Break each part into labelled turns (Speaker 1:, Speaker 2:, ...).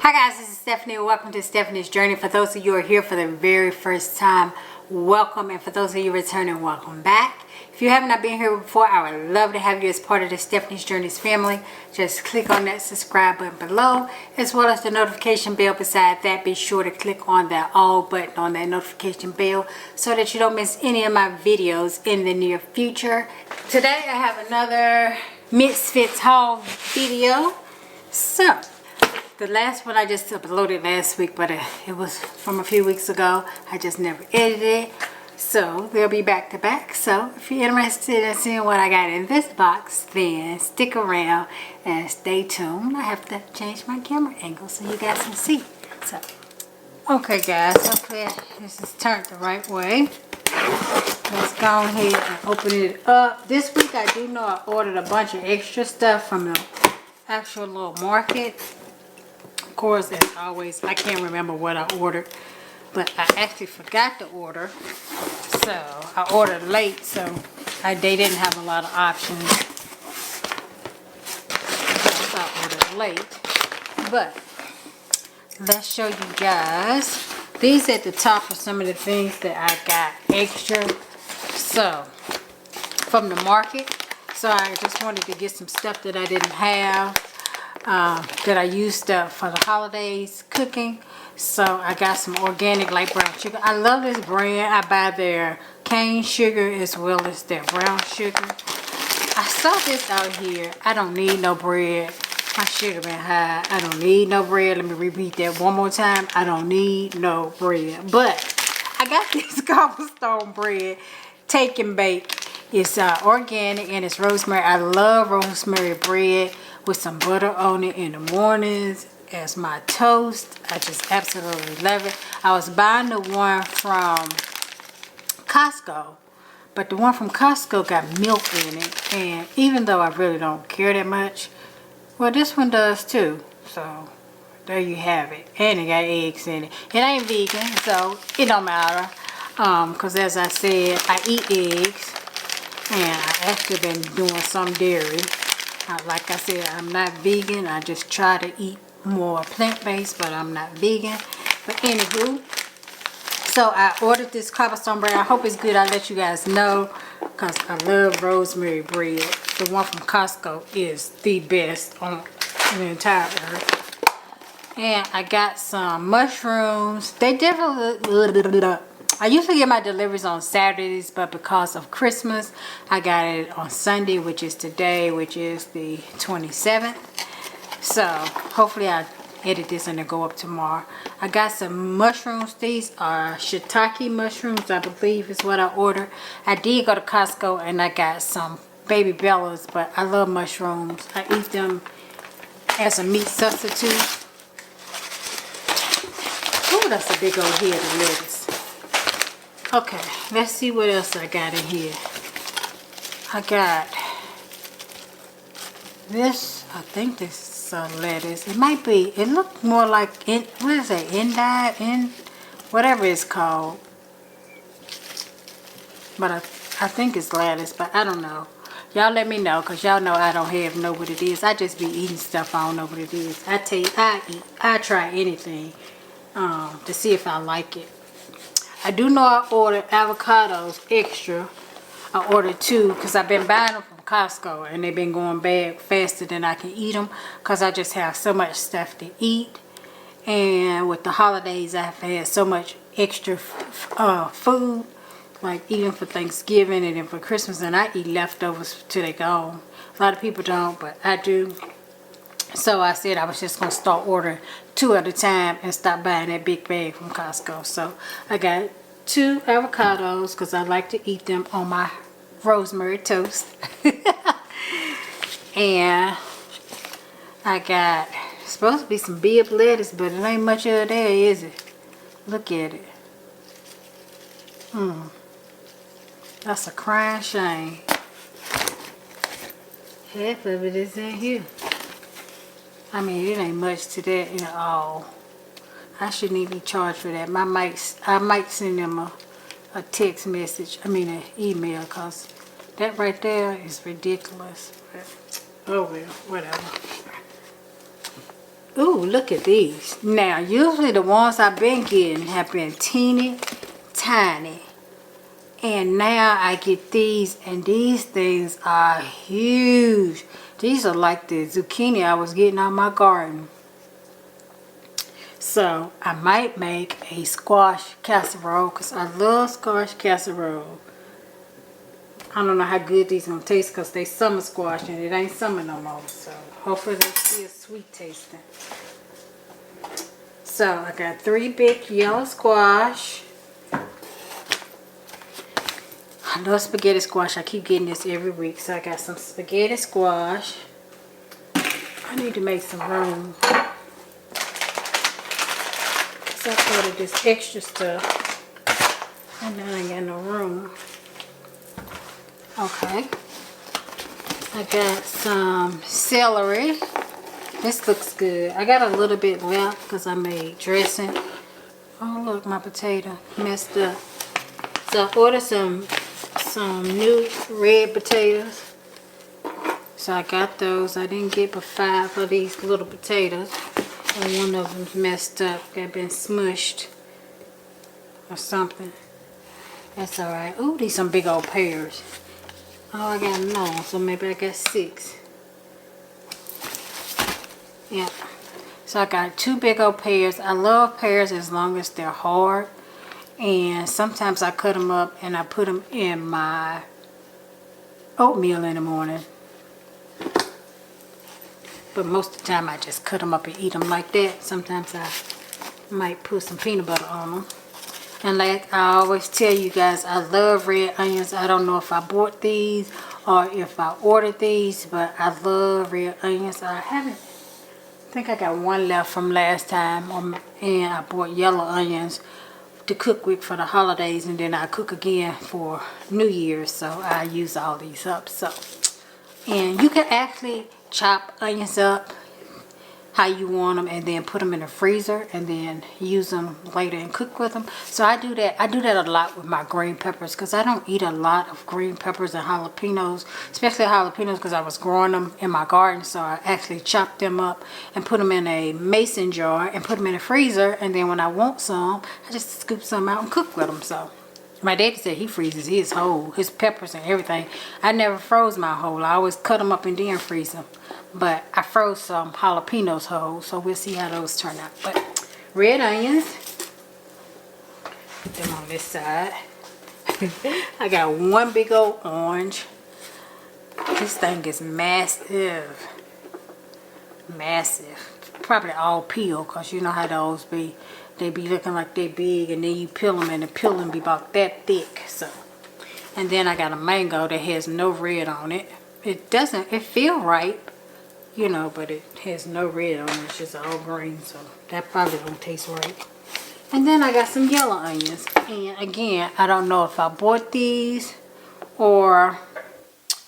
Speaker 1: Hi guys, this is Stephanie. Welcome to Stephanie's Journey. For those of you who are here for the very first time, welcome. And for those of you returning, welcome back. If you have not been here before, I would love to have you as part of the Stephanie's Journeys family. Just click on that subscribe button below, as well as the notification bell beside that. Be sure to click on that all button on that notification bell so that you don't miss any of my videos in the near future. Today I have another Misfits haul video. So the last one I just uploaded last week, but it was from a few weeks ago. I just never edited it. So they'll be back to back. So if you're interested in seeing what I got in this box, then stick around and stay tuned. I have to change my camera angle so you guys can see. So, okay guys, hopefully this is turned the right way. Let's go ahead and open it up. This week I do know I ordered a bunch of extra stuff from the actual little market. Of course, as always, I can't remember what I ordered, but I actually forgot to order. So I ordered late, so they didn't have a lot of options. So I ordered late. But let's show you guys. These at the top are some of the things that I got extra. So from the market. So I just wanted to get some stuff that I didn't have. That I used for the holidays cooking. So I got some organic light brown sugar. I love this brand. I buy their cane sugar as well as their brown sugar. I saw this out here. I don't need no bread. My sugar been high. I don't need no bread. Let me repeat that one more time. I don't need no bread. But I got this cobblestone bread, take and bake. It's organic and it's rosemary. I love rosemary bread with some butter on it in the mornings as my toast. I just absolutely love it. I was buying the one from Costco, but the one from Costco got milk in it, and even though I really don't care that much, well, this one does too. So there you have it, and it got eggs in it. It ain't vegan, so it don't matter, because as I said, I eat eggs, and I actually been doing some dairy. Like I said, I'm not vegan. I just try to eat more plant-based, but I'm not vegan. But anywho, so I ordered this cobblestone bread. I hope it's good. I'll let you guys know because I love rosemary bread. The one from Costco is the best on the entire earth. And I got some mushrooms. They definitely... I usually get my deliveries on Saturdays, but because of Christmas, I got it on Sunday, which is today, which is the 27th. So, hopefully I edit this and it'll go up tomorrow. I got some mushrooms. These are shiitake mushrooms, I believe is what I ordered. I did go to Costco and I got some baby bellas, but I love mushrooms. I eat them as a meat substitute. Oh, that's a big old head of lettuce. Okay, let's see what else I got in here. I got this. I think this is lettuce. It might be. It looked more like what is it? Endive, whatever it's called. But I think it's lettuce, but I don't know. Y'all let me know, cause y'all know I don't know what it is. I just be eating stuff I don't know what it is. I tell you, I try anything to see if I like it. I do know I ordered avocados extra. I ordered 2 because I've been buying them from Costco and they've been going bad faster than I can eat them because I just have so much stuff to eat. And with the holidays, I've had so much extra food, like even for Thanksgiving and then for Christmas, and I eat leftovers till they gone. A lot of people don't, but I do. So I said I was just going to start ordering 2 at a time and stop buying that big bag from Costco. So I got 2 avocados because I like to eat them on my rosemary toast. And I got supposed to be some bib lettuce, but it ain't much of it there, is it? Look at it. That's a crying shame. Half of it is in here. I mean, it ain't much to that at all. I shouldn't even be charged for that. I might send them a text message. I mean, an email, because that right there is ridiculous. But, oh well, whatever. Ooh, look at these. Now, usually the ones I've been getting have been teeny tiny. And now I get these, and these things are huge. These are like the zucchini I was getting out my garden. So, I might make a squash casserole because I love squash casserole. I don't know how good these gonna taste because they summer squash and it ain't summer no more. So, hopefully they'll still sweet tasting. So, I got 3 big yellow squash. I love spaghetti squash. I keep getting this every week. So, I got some spaghetti squash. I need to make some room. So, I ordered this extra stuff. And then I ain't got no room. Okay. I got some celery. This looks good. I got a little bit left because I made dressing. Oh, look, my potato messed up. So I ordered some new red potatoes. So I got those. I didn't get but 5 of these little potatoes. And one of them's messed up. Got been smushed or something. That's alright. Ooh, these some big old pears. Oh, I got none, so maybe I got 6. Yeah. So I got 2 big old pears. I love pears as long as they're hard. And sometimes I cut them up and I put them in my oatmeal in the morning. But most of the time I just cut them up and eat them like that. Sometimes I might put some peanut butter on them. And like I always tell you guys, I love red onions. I don't know if I bought these or if I ordered these, but I love red onions. I think I got 1 left from last time. And I bought yellow onions to cook with for the holidays. And then I cook again for New Year's. So I use all these up. So, and you can actually chop onions up how you want them and then put them in the freezer and then use them later and cook with them. So I do that. I do that a lot with my green peppers because I don't eat a lot of green peppers and jalapenos, especially jalapenos because I was growing them in my garden. So I actually chopped them up and put them in a mason jar and put them in the freezer, and then when I want some, I just scoop some out and cook with them. So my daddy said he freezes his whole, his peppers and everything. I never froze my whole. I always cut them up and then freeze them. But I froze some jalapenos whole, so we'll see how those turn out. But red onions, put them on this side. I got 1 big old orange. This thing is massive. Massive. Probably all peeled, because you know how those be. They be looking like they big, and then you peel them, and the peeling be about that thick. So, and then I got a mango that has no red on it. It feel ripe. You know, but it has no red on it. It's just all green, so that probably don't taste right. And then I got some yellow onions. And again, I don't know if I bought these or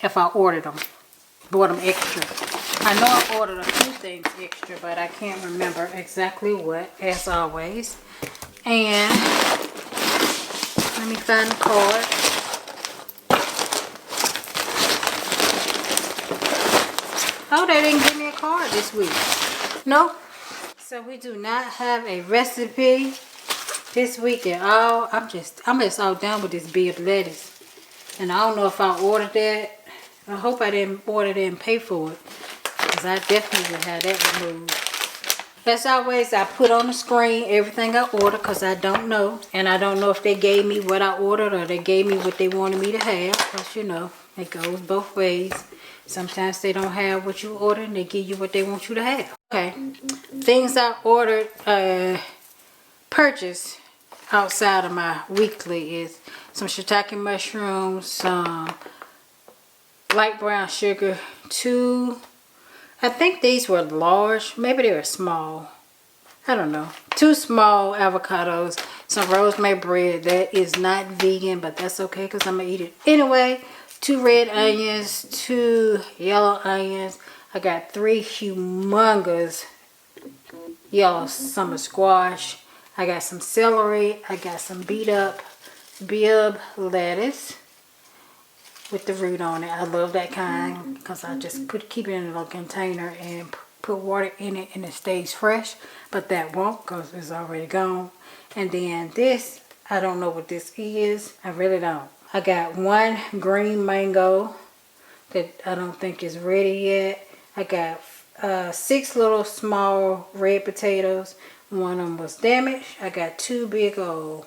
Speaker 1: if I ordered them. Bought them extra. I know I ordered a few things extra, but I can't remember exactly what, as always. And let me find the card. Oh, they didn't give me a card this week. Nope. So we do not have a recipe this week at all. I'm just all done with this bib lettuce. And I don't know if I ordered that. I hope I didn't order that and pay for it, because I definitely would have that removed. As always, I put on the screen everything I ordered because I don't know. And I don't know if they gave me what I ordered or they gave me what they wanted me to have. Because, you know, it goes both ways. Sometimes they don't have what you ordered and they give you what they want you to have. Okay. Things I ordered, purchased outside of my weekly is some shiitake mushrooms, some light brown sugar, 2, I think these were large, maybe they were small, I don't know, 2 small avocados, some rosemary bread. That is not vegan, but that's okay because I'm going to eat it anyway. 2 red onions, 2 yellow onions. I got 3 humongous yellow summer squash. I got some celery. I got some beat up bib lettuce with the root on it. I love that kind because I just keep it in a little container and put water in it and it stays fresh, but that won't because it's already gone. And then this, I don't know what this is. I really don't. I got one green mango that I don't think is ready yet. I got 6 little small red potatoes. One of them was damaged. I got 2 big old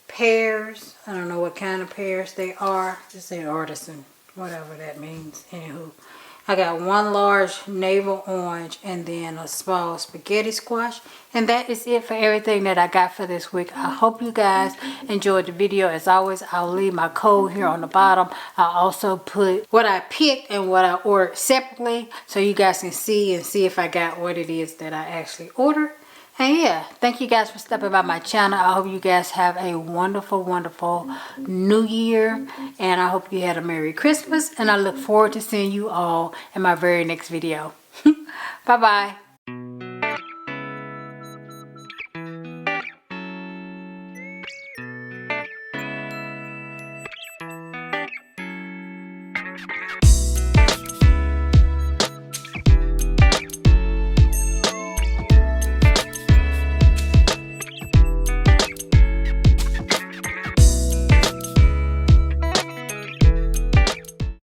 Speaker 1: pears. I don't know what kind of pears they are. Just say artisan, whatever that means. Anywho, I got 1 large navel orange and then a small spaghetti squash. And that is it for everything that I got for this week. I hope you guys enjoyed the video. As always, I'll leave my code here on the bottom. I'll also put what I picked and what I ordered separately so you guys can see if I got what it is that I actually ordered. And yeah, thank you guys for stopping by my channel. I hope you guys have a wonderful, wonderful New Year. And I hope you had a Merry Christmas. And I look forward to seeing you all in my very next video. Bye-bye.